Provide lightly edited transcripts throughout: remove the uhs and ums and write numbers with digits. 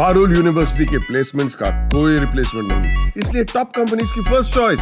Parul university के placements का कोई रिप्लेसमेंट नहीं, इसलिए टॉप कंपनीज की फर्स्ट चॉइस।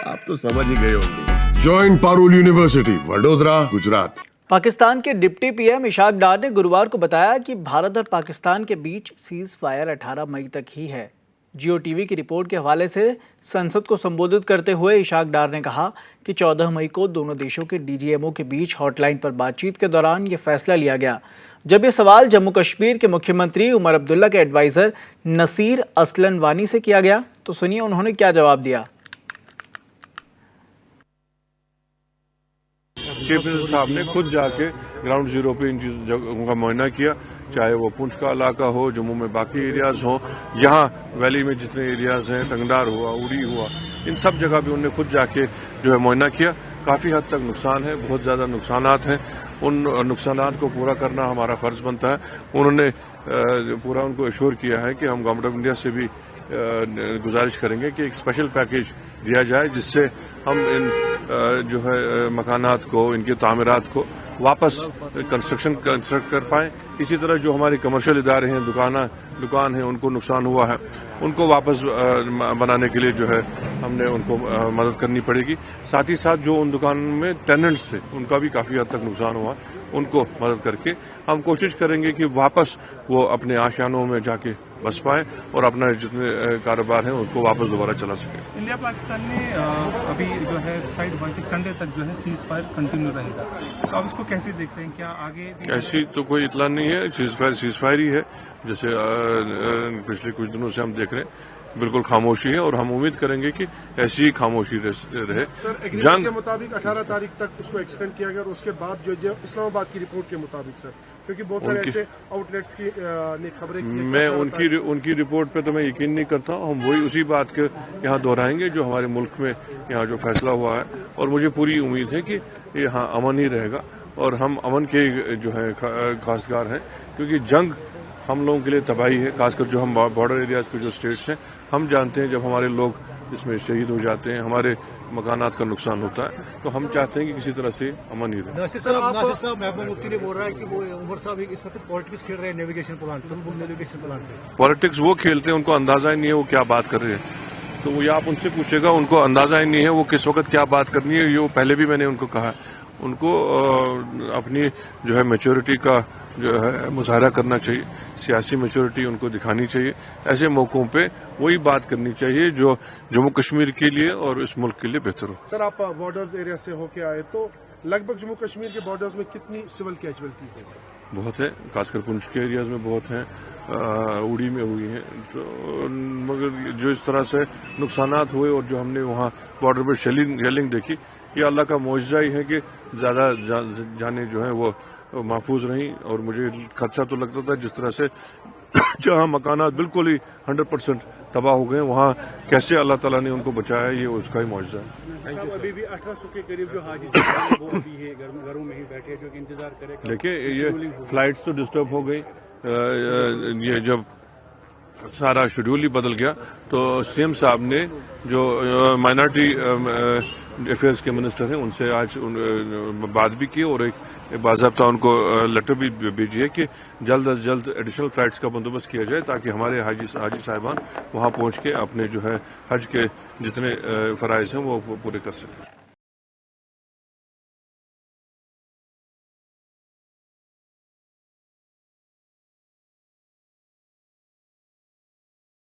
आप तो समझ ही गए होंगे। Join Parul University, Vadodara, Gujarat. पाकिस्तान के डिप्टी पीएम इशाक डार ने गुरुवार को बताया कि भारत और पाकिस्तान के बीच सीज फायर 18 मई तक ही है। जियो टीवी की रिपोर्ट के हवाले से संसद को संबोधित करते हुए इशाक डार ने कहा कि 14 मई को दोनों देशों के डीजीएमओ के बीच हॉटलाइन पर बातचीत के दौरान ये फैसला लिया गया। जब ये सवाल जम्मू कश्मीर के मुख्यमंत्री उमर अब्दुल्ला के एडवाइजर नसीर असलन वानी से किया गया तो सुनिए उन्होंने क्या जवाब दिया। चीफ मिनिस्टर साहब ने खुद जाके ग्राउंड जीरो पे इन जगहों का मुआयना किया, चाहे वो पुंछ का इलाका हो, जम्मू में बाकी एरियाज हो, यहाँ वैली में जितने एरियाज हैं, टंगडार हुआ, उड़ी हुआ, इन सब जगह भी उन्होंने खुद जाके जो है मुआयना किया। काफ़ी हद तक नुकसान है, बहुत ज़्यादा नुकसानात हैं, उन नुकसानात को पूरा करना हमारा फ़र्ज़ बनता है। उन्होंने पूरा उनको एश्योर किया है कि हम गवर्नमेंट ऑफ इंडिया से भी गुजारिश करेंगे कि एक स्पेशल पैकेज दिया जाए जिससे हम इन जो है मकानात को, इनके तामीरात को वापस कंस्ट्रक्ट कर पाएँ। इसी तरह जो हमारे कमर्शियल इदारे हैं, दुकान है, उनको नुकसान हुआ है, उनको वापस बनाने के लिए जो है हमने उनको मदद करनी पड़ेगी। साथ ही साथ जो उन दुकानों में टेनेंट्स थे उनका भी काफ़ी हद तक नुकसान हुआ, उनको मदद करके हम कोशिश करेंगे कि वापस वो अपने आशियानों में जाके बस पाएँ और अपना जितने कारोबार हैं उनको वापस दोबारा चला सकें। इंडिया पाकिस्तान में अभी जो है डिसाइड हुआ कि संडे तक जो है सीज फायर कंटिन्यू रहेगा, तो आप इसको कैसे देखते हैं? क्या आगे ऐसी तो कोई इतला नहीं है, सीज फायर ही है जैसे पिछले कुछ दिनों से हम देख रहे हैं। बिल्कुल खामोशी है और हम उम्मीद करेंगे कि ऐसी ही खामोशी रहे। सर जंग के मुताबिक 18 तारीख तक उसको एक्सटेंड किया गया और उसके बाद जो इस्लामाबाद की रिपोर्ट के मुताबिक सर, क्योंकि बहुत सारे ऐसे आउटलेट्स की ने खबरें की, मैं उनकी रिपोर्ट पे तो मैं यकीन नहीं करता हूँ। हम वही उसी बात के यहाँ दोहराएंगे जो हमारे मुल्क में यहाँ जो फैसला हुआ है, और मुझे पूरी उम्मीद है कि यहाँ अमन ही रहेगा और हम अमन के जो है खासगार हैं, क्योंकि जंग हम लोगों के लिए तबाही है, खासकर जो हम बॉर्डर एरियाज के जो स्टेट्स हैं। हम जानते हैं जब हमारे लोग इसमें शहीद हो जाते हैं, हमारे मकानात का नुकसान होता है, तो हम चाहते हैं कि किसी तरह से अमन ही रहे। नासिर साहब महबूब मुफ्ती ने बोल रहा है कि वो उमर साहब इस वक्त पॉलिटिक्स खेल रहे हैं नेविगेशन प्लांट पे। पॉलिटिक्स वो खेलते हैं, उनको अंदाजा ही नहीं है वो क्या बात कर रहे हैं। तो ये आप उनसे पूछेगा, उनको अंदाजा ही नहीं है वो किस वक्त क्या बात करनी है। ये पहले भी मैंने उनको कहा, उनको अपनी जो है मैच्योरिटी का जो है मुजाहरा करना चाहिए, सियासी मैच्योरिटी उनको दिखानी चाहिए। ऐसे मौकों पे वही बात करनी चाहिए जो जम्मू कश्मीर के लिए और इस मुल्क के लिए बेहतर हो। सर आप बॉर्डर्स एरिया से होके आए, तो लगभग जम्मू कश्मीर के बॉर्डर्स में कितनी सिविल कैजुअलिटीज है सर? बहुत है, खासकर पुंछ के एरियाज में बहुत हैं, उड़ी में हुई हैं, तो मगर जो इस तरह से नुकसानात हुए और जो हमने वहाँ बॉर्डर पर शेलिंग देखी, ये अल्लाह का मौजज़ा ही है कि ज़्यादा जाने जो है वो महफूज रहीं। और मुझे खदशा तो लगता था जिस तरह से जहाँ मकानात बिल्कुल ही 100% तबाह हो गए, वहाँ कैसे अल्लाह ताला ने उनको बचाया, ये उसका ही मौजज़ा है। अभी भी 1800 के करीब जो हाजी वो अभी है घरों में ही बैठे जो कि इंतजार करे। देखिए ये फ्लाइट्स तो डिस्टर्ब हो गई, ये जब सारा शेड्यूल ही बदल गया तो सीएम साहब ने जो माइनॉरिटी अफेयर्स के मिनिस्टर हैं उनसे आज बात भी की और एक बाज़ाब्ता उनको लेटर भी भेजी है कि जल्द अज जल्द एडिशनल फ्लाइट्स का बंदोबस्त किया जाए ताकि हमारे हाजी साहिबान वहाँ पहुँच के अपने जो है हज के जितने फ़राइज़ हैं वो पूरे कर सकें।